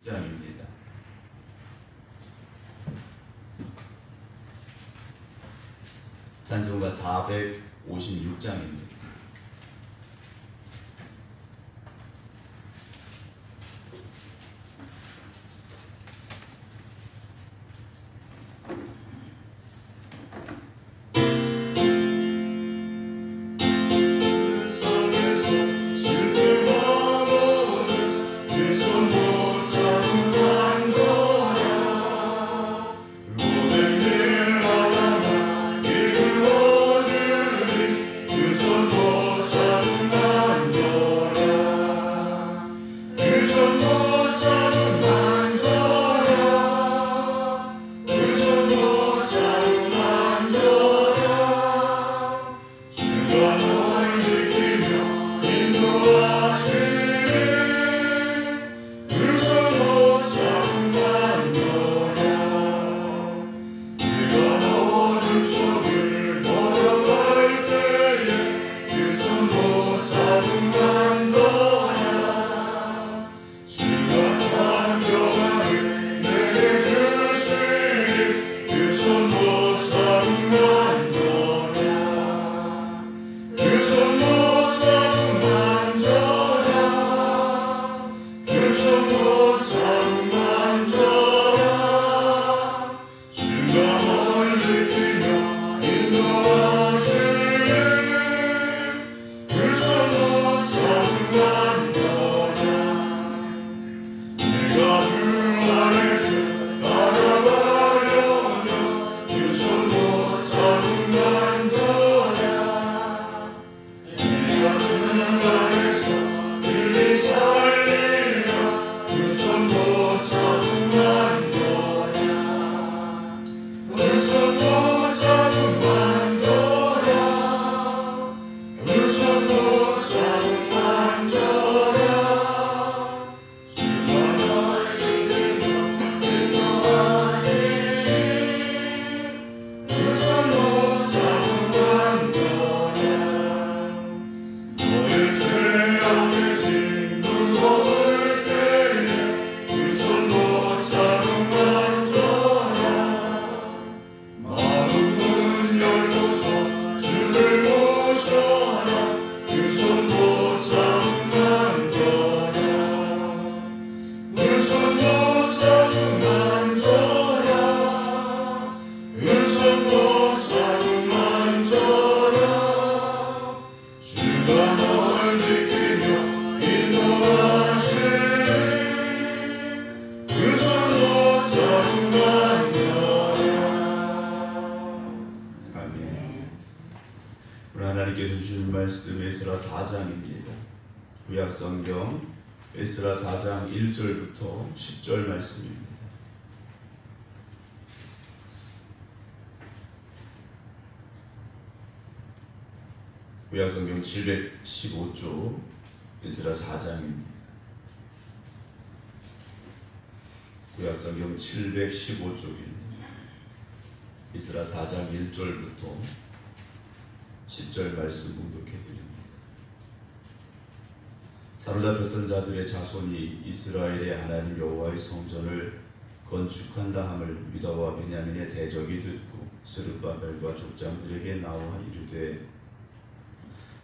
장입니다. 찬송가 456장입니다. 하나님께서 주신 말씀 에스라 4장입니다. 구약 성경 에스라 4장 1절부터 10절 말씀입니다. 구약 성경 715조 에스라 4장입니다. 구약 성경 715쪽입니다. 에스라 4장 1절부터 10절 말씀 봉독해드립니다. 사로잡혔던 자들의 자손이 이스라엘의 하나님 여호와의 성전을 건축한다 함을 유다와 베냐민의 대적이 듣고 스룹바벨과 족장들에게 나와 이르되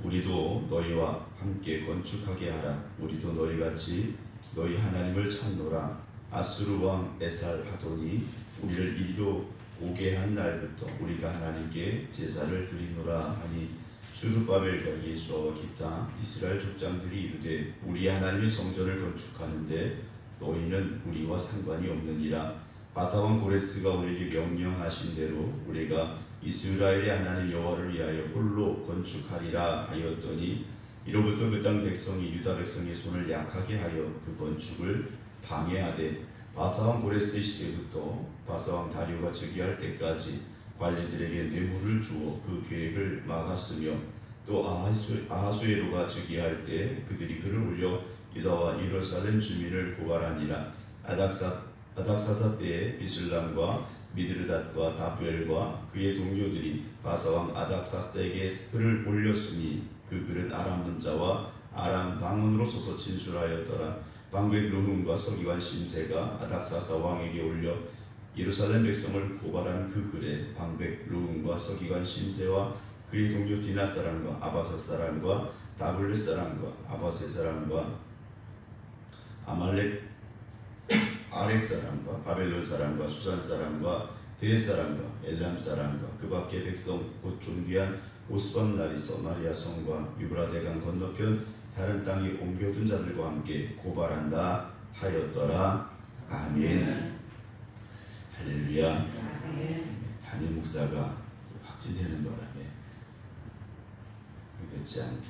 우리도 너희와 함께 건축하게 하라. 우리도 너희같이 너희 하나님을 찾노라. 아수르 왕 에살하돈이 우리를 이리로 오게 한 날부터 우리가 하나님께 제사를 드리노라 하니 스룹바벨과 예수와 기타 이스라엘 족장들이 이르되 우리 하나님의 성전을 건축하는데 너희는 우리와 상관이 없느니라. 바사왕 고레스가 우리에게 명령하신 대로 우리가 이스라엘의 하나님 여호와를 위하여 홀로 건축하리라 하였더니 이로부터 그 땅 백성이 유다 백성의 손을 약하게 하여 그 건축을 방해하되 바사왕 고레스의 시대부터 바사왕 다리오가 즉위할 때까지 관리들에게 뇌물을 주어 그 계획을 막았으며 또 아하수에로가 즉위할 때 그들이 글을 올려 유다와 예루살렘 주민을 고발하니라. 아닥사사 때에 비슬람과 미드르닷과 다부엘과 그의 동료들이 바사왕 아닥사스에게 글을 올렸으니 그 글은 아람 문자와 아람 방언으로 써서 진술하였더라. 방백 르훔과 서기관 심세가 아닥사스 왕에게 올려 예루살렘 백성을 고발한 그 글에 방백 르훔과 서기관 심세와 그의 동료 디나 사람과 아바사 사람과 다블렛 사람과 아바세 사람과 아말렉 아렉 사람과 바벨론 사람과 수산 사람과 대 사람과 엘람 사람과 그 밖의 백성 곧 존귀한 오스반 나리 서마리아 성과 유브라데강 건너편 다른 땅에 옮겨둔 자들과 함께 고발한다 하였더라. 아멘. 할렐루야. 담임 목사가 확진되는 바람에 되지 않게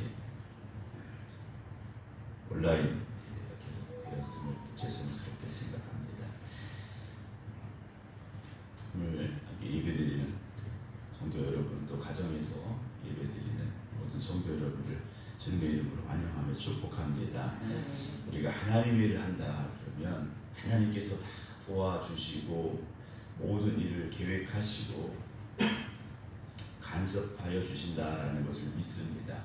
온라인 계속되었음을 죄송스럽게 생각합니다. 오늘 예배드리는 성도 여러분, 또 가정에서 예배드리는 모든 성도 여러분들 주님의 이름으로 환영하며 축복합니다. 우리가 하나님의 일을 한다 그러면 하나님께서 다 도와주시고 모든 일을 계획하시고 간섭하여 주신다라는 것을 믿습니다.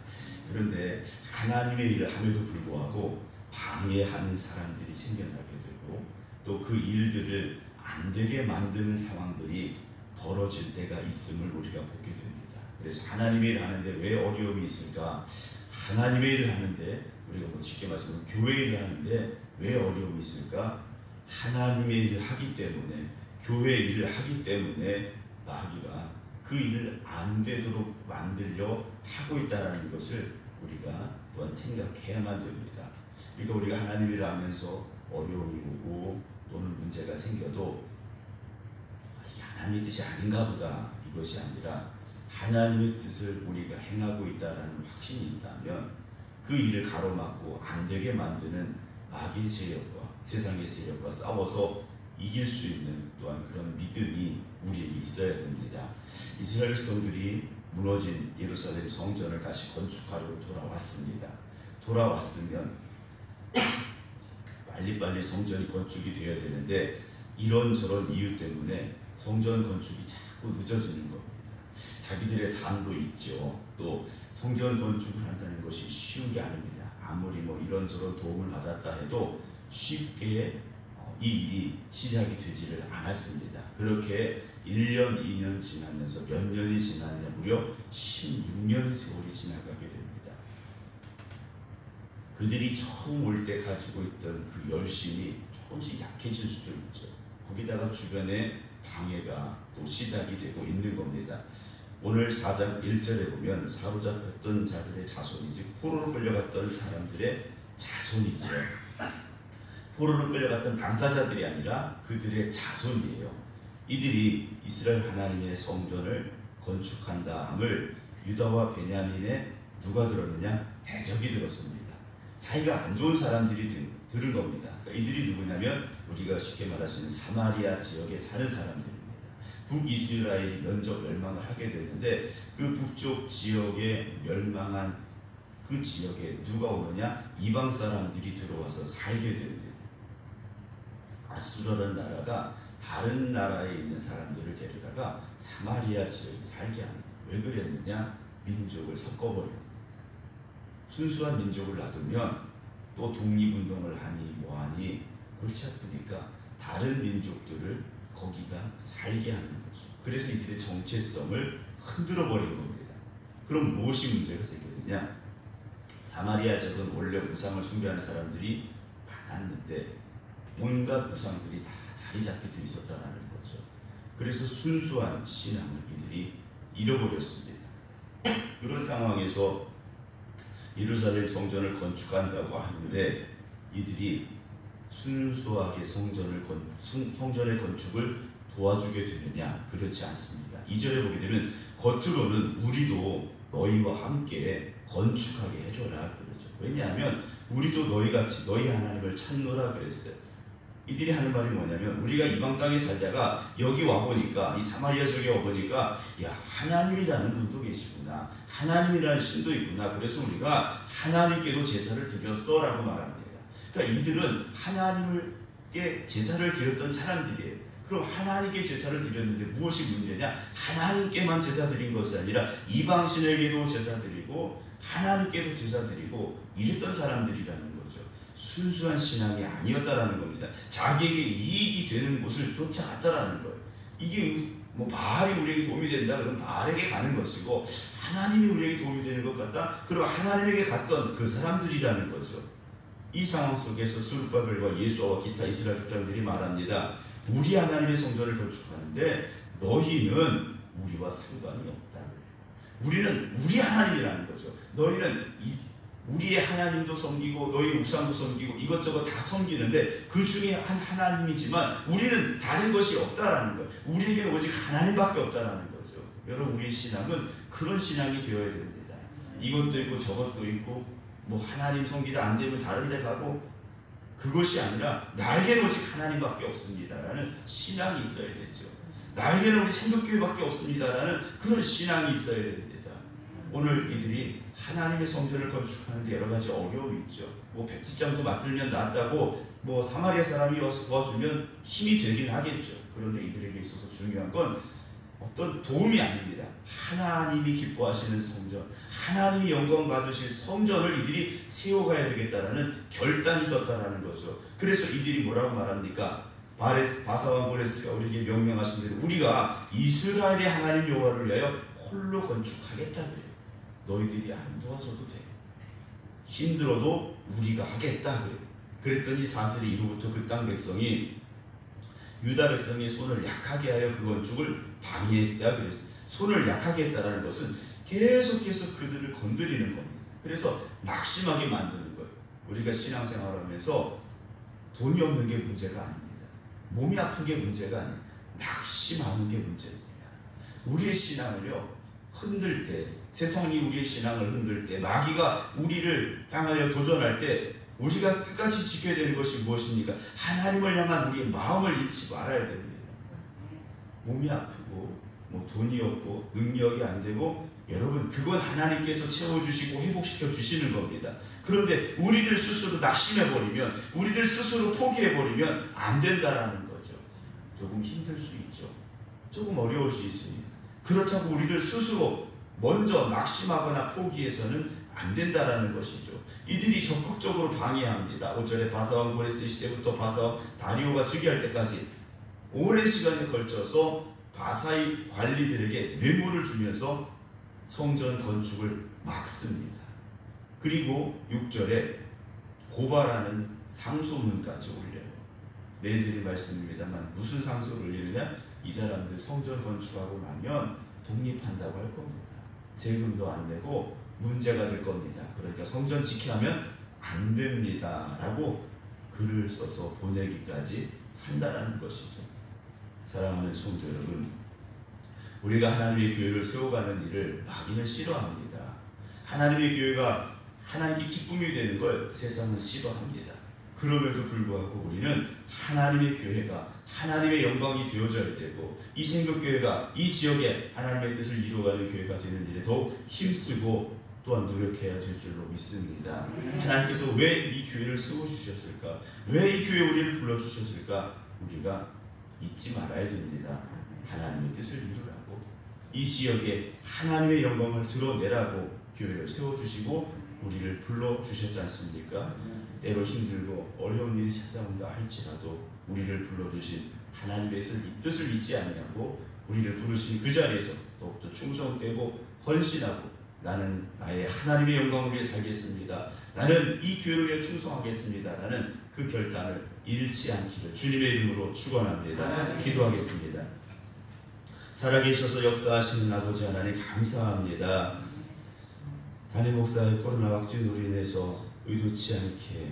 그런데 하나님의 일을 함에도 불구하고 방해하는 사람들이 생겨나게 되고 또 그 일들을 안 되게 만드는 상황들이 벌어질 때가 있음을 우리가 보게 됩니다. 그래서 하나님의 일을 하는데 왜 어려움이 있을까? 하나님의 일을 하는데 우리가 뭐 쉽게 말하면 교회 일을 하는데 왜 어려움이 있을까? 하나님의 일을 하기 때문에, 교회 일을 하기 때문에 마귀가 그 일을 안 되도록 만들려 하고 있다는 것을 우리가 또한 생각해야만 됩니다. 그러니까 우리가 하나님 일을 하면서 어려움이 오고 또는 문제가 생겨도 이게 하나님의 뜻이 아닌가 보다, 이것이 아니라 하나님의 뜻을 우리가 행하고 있다는 확신이 있다면 그 일을 가로막고 안 되게 만드는 마귀의 세력과 세상의 세력과 싸워서 이길 수 있는 또한 그런 믿음이 우리에게 있어야 됩니다. 이스라엘 백성들이 무너진 예루살렘 성전을 다시 건축하려고 돌아왔습니다. 돌아왔으면 빨리빨리 성전이 건축이 되어야 되는데 이런저런 이유 때문에 성전 건축이 자꾸 늦어지는 겁니다. 자기들의 삶도 있죠. 또 성전 건축을 한다는 것이 쉬운 게 아닙니다. 아무리 뭐 이런저런 도움을 받았다 해도 쉽게 이 일이 시작이 되지를 않았습니다. 그렇게 1년, 2년 지나면서 몇 년이 지나느냐 무려 16년의 세월이 지나가게 됩니다. 그들이 처음 올 때 가지고 있던 그 열심이 조금씩 약해질 수도 있죠. 거기다가 주변에 방해가 또 시작이 되고 있는 겁니다. 오늘 4장 1절에 보면 사로잡혔던 자들의 자손이, 즉 포로로 끌려갔던 사람들의 자손이죠. 포로로 끌려갔던 당사자들이 아니라 그들의 자손이에요. 이들이 이스라엘 하나님의 성전을 건축한다 함을 유다와 베냐민에 누가 들었느냐? 대적이 들었습니다. 사이가 안 좋은 사람들이 들은 겁니다. 그러니까 이들이 누구냐면 우리가 쉽게 말할 수 있는 사마리아 지역에 사는 사람들입니다. 북이스라엘이 멸망을 하게 되는데 그 북쪽 지역에 멸망한 그 지역에 누가 오느냐? 이방 사람들이 들어와서 살게 됩니다. 아수르라는 나라가 다른 나라에 있는 사람들을 데려다가 사마리아 지역에 살게 합니다. 왜 그랬느냐? 민족을 섞어버려요. 순수한 민족을 놔두면 또 독립운동을 하니 뭐하니 골치 아프니까 다른 민족들을 거기가 살게 하는 거죠. 그래서 이들의 정체성을 흔들어 버린 겁니다. 그럼 무엇이 문제가 생겼느냐? 사마리아 지역은 원래 우상을 숭배하는 사람들이 많았는데 온갖 우상들이 다 자리 잡게 돼 있었다는 거죠. 그래서 순수한 신앙을 이들이 잃어버렸습니다. 그런 상황에서 예루살렘 성전을 건축한다고 하는데 이들이 순수하게 성전의 건축을 도와주게 되느냐? 그렇지 않습니다. 2절에 보게 되면 겉으로는 우리도 너희와 함께 건축하게 해줘라 그러죠. 왜냐하면 우리도 너희같이 너희 하나님을 찾노라 그랬어요. 이들이 하는 말이 뭐냐면 우리가 이방 땅에 살다가 여기 와보니까 이 사마리아 지역에 와보니까 야 하나님이라는 분도 계시구나, 하나님이라는 신도 있구나, 그래서 우리가 하나님께도 제사를 드렸어 라고 말합니다. 그러니까 이들은 하나님께 제사를 드렸던 사람들이에요. 그럼 하나님께 제사를 드렸는데 무엇이 문제냐? 하나님께만 제사 드린 것이 아니라 이방신에게도 제사 드리고 하나님께도 제사 드리고 이랬던 사람들이라는 거죠. 순수한 신앙이 아니었다라는 겁니다. 자기에게 이익이 되는 곳을 쫓아갔다라는 거예요. 이게 뭐 바알이 우리에게 도움이 된다 그러면 바알에게 가는 것이고, 하나님이 우리에게 도움이 되는 것 같다 그러면 하나님에게 갔던 그 사람들이라는 거죠. 이 상황 속에서 스룹바벨과 예수와 기타 이스라엘 족장들이 말합니다. 우리 하나님의 성전을 건축하는데 너희는 우리와 상관이 없다. 우리는 우리 하나님이라는 거죠. 너희는 우리의 하나님도 섬기고 너희 우상도 섬기고 이것저것 다 섬기는데 그 중에 한 하나님이지만 우리는 다른 것이 없다라는 거예요. 우리에게는 오직 하나님밖에 없다라는 거죠. 여러분, 우리의 신앙은 그런 신앙이 되어야 됩니다. 이것도 있고 저것도 있고 뭐 하나님 섬기다 안 되면 다른 데 가고, 그것이 아니라 나에게는 오직 하나님밖에 없습니다라는 신앙이 있어야 되죠. 나에게는 우리 생각교회밖에 없습니다라는 그런 신앙이 있어야 됩니다. 오늘 이들이 하나님의 성전을 건축하는데 여러 가지 어려움이 있죠. 뭐 백지장도 맞들면 낫다고 뭐 사마리아 사람이 와서 도와주면 힘이 되긴 하겠죠. 그런데 이들에게 있어서 중요한 건 어떤 도움이 아닙니다. 하나님이 기뻐하시는 성전, 하나님이 영광 받으실 성전을 이들이 세워가야 되겠다라는 결단이 있었다라는 거죠. 그래서 이들이 뭐라고 말합니까? 바사와 고레스가 우리에게 명령하신 대로 우리가 이스라엘의 하나님 여호와를 위하여 홀로 건축하겠다 그래요. 너희들이 안 도와줘도 돼. 힘들어도 우리가 하겠다 그래요. 그랬더니 4절에 이로부터 그 땅 백성이 유다 백성의 손을 약하게 하여 그 건축을 방해했다 그랬어요. 손을 약하게 했다라는 것은 계속해서 그들을 건드리는 겁니다. 그래서 낙심하게 만드는 거예요. 우리가 신앙생활하면서 돈이 없는 게 문제가 아닙니다. 몸이 아픈 게 문제가 아니에요. 낙심하는 게 문제입니다. 우리의 신앙을요, 흔들 때, 세상이 우리의 신앙을 흔들 때, 마귀가 우리를 향하여 도전할 때 우리가 끝까지 지켜야 되는 것이 무엇입니까? 하나님을 향한 우리의 마음을 잃지 말아야 됩니다. 몸이 아프고 뭐 돈이 없고 능력이 안 되고, 여러분, 그건 하나님께서 채워주시고 회복시켜 주시는 겁니다. 그런데 우리들 스스로 낙심해버리면, 우리들 스스로 포기해버리면 안 된다라는 거죠. 조금 힘들 수 있죠. 조금 어려울 수 있습니다. 그렇다고 우리들 스스로 먼저 낙심하거나 포기해서는 안 된다라는 것이죠. 이들이 적극적으로 방해합니다. 5절에 바사왕 고레스 시대부터 바사왕 다리오가 즉위할 때까지 오랜 시간에 걸쳐서 바사의 관리들에게 뇌물을 주면서 성전 건축을 막습니다. 그리고 6절에 고발하는 상소문까지 올려요. 내일 드릴 말씀입니다만 무슨 상소를 올리느냐? 이 사람들 성전 건축하고 나면 독립한다고 할 겁니다. 세금도 안 내고 문제가 될 겁니다. 그러니까 성전 지키면 안 됩니다 라고 글을 써서 보내기까지 한다라는 것이죠. 사랑하는 성도 여러분, 우리가 하나님의 교회를 세워가는 일을 마귀는 싫어합니다. 하나님의 교회가 하나님께 기쁨이 되는 걸 세상은 싫어합니다. 그럼에도 불구하고 우리는 하나님의 교회가 하나님의 영광이 되어져야 되고, 이 생각교회가 이 지역에 하나님의 뜻을 이루어가는 교회가 되는 일에 더욱 힘쓰고 또한 노력해야 될 줄로 믿습니다. 하나님께서 왜 이 교회를 세워주셨을까? 왜 이 교회에 우리를 불러주셨을까? 우리가 잊지 말아야 됩니다. 하나님의 뜻을 이루라고, 이 지역에 하나님의 영광을 드러내라고 교회를 세워주시고 우리를 불러주셨지 않습니까? 때로 힘들고 어려운 일이 찾아온다 할지라도 우리를 불러주신 하나님의 뜻을 잊지 아니하고 우리를 부르신 그 자리에서 더욱더 충성되고 헌신하고, 나는 나의 하나님의 영광을 위해 살겠습니다, 나는 이 교회를 위해 충성하겠습니다 라는 그 결단을 잃지 않기를 주님의 이름으로 축원합니다. 기도하겠습니다. 살아계셔서 역사하시는 아버지 하나님 감사합니다. 담임 목사의 코로나 확진으로 인해서 의도치 않게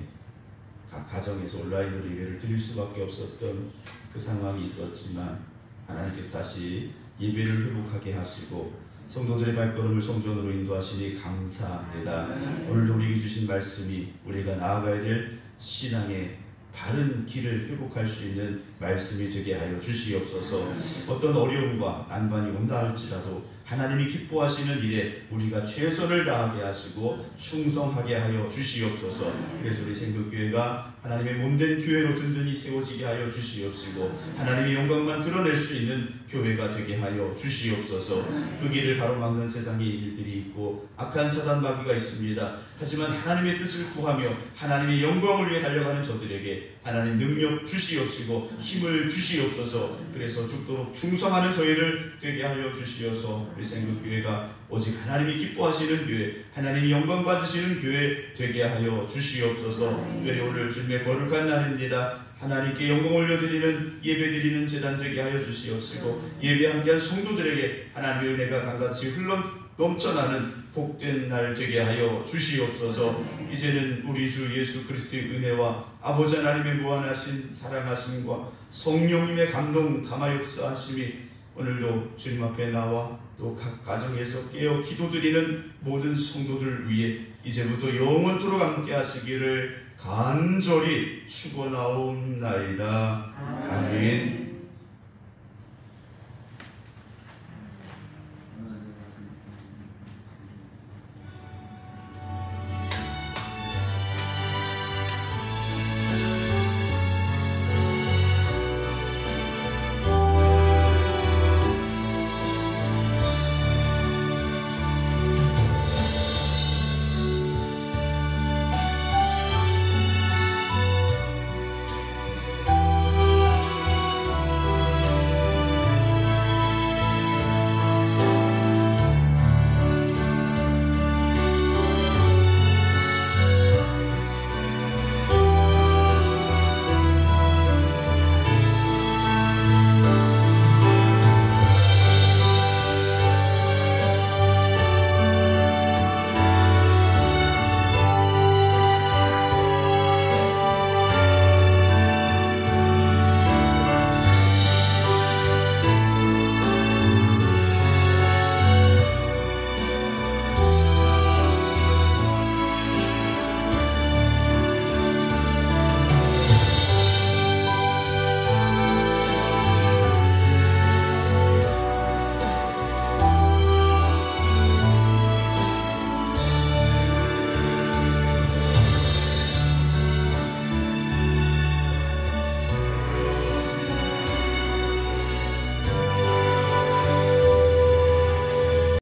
각 가정에서 온라인으로 예배를 드릴 수밖에 없었던 그 상황이 있었지만, 하나님께서 다시 예배를 회복하게 하시고 성도들의 발걸음을 성전으로 인도하시니 감사합니다. 오늘도 우리에게 주신 말씀이 우리가 나아가야 될 신앙의 바른 길을 회복할 수 있는 말씀이 되게 하여 주시옵소서. 어떤 어려움과 난관이 온다 할지라도 하나님이 기뻐하시는 일에 우리가 최선을 다하게 하시고 충성하게 하여 주시옵소서. 그래서 우리 생각교회가 하나님의 몸된 교회로 든든히 세워지게 하여 주시옵시고 하나님의 영광만 드러낼 수 있는 교회가 되게 하여 주시옵소서. 그 길을 가로막는 세상의 일들이 있고 악한 사단 마귀가 있습니다. 하지만 하나님의 뜻을 구하며 하나님의 영광을 위해 달려가는 저들에게 하나님 능력 주시옵시고 힘을 주시옵소서. 그래서 죽도록 충성하는 저희를 되게 하여 주시어서 우리 생각교회가 오직 하나님이 기뻐하시는 교회, 하나님이 영광 받으시는 교회 되게 하여 주시옵소서. 특별히 오늘 주님의 거룩한 날입니다. 하나님께 영광 올려드리는 예배드리는 제단 되게 하여 주시옵시고 예배 함께한 성도들에게 하나님의 은혜가 강같이 흘러 넘쳐나는 복된 날 되게 하여 주시옵소서. 이제는 우리 주 예수 그리스도의 은혜와 아버지 하나님의 무한하신 사랑하심과 성령님의 감동 감화 역사하심이 오늘도 주님 앞에 나와 또 각 가정에서 깨어 기도드리는 모든 성도들 위해 이제부터 영원토록 함께 하시기를 간절히 축원하옵나이다. 아멘.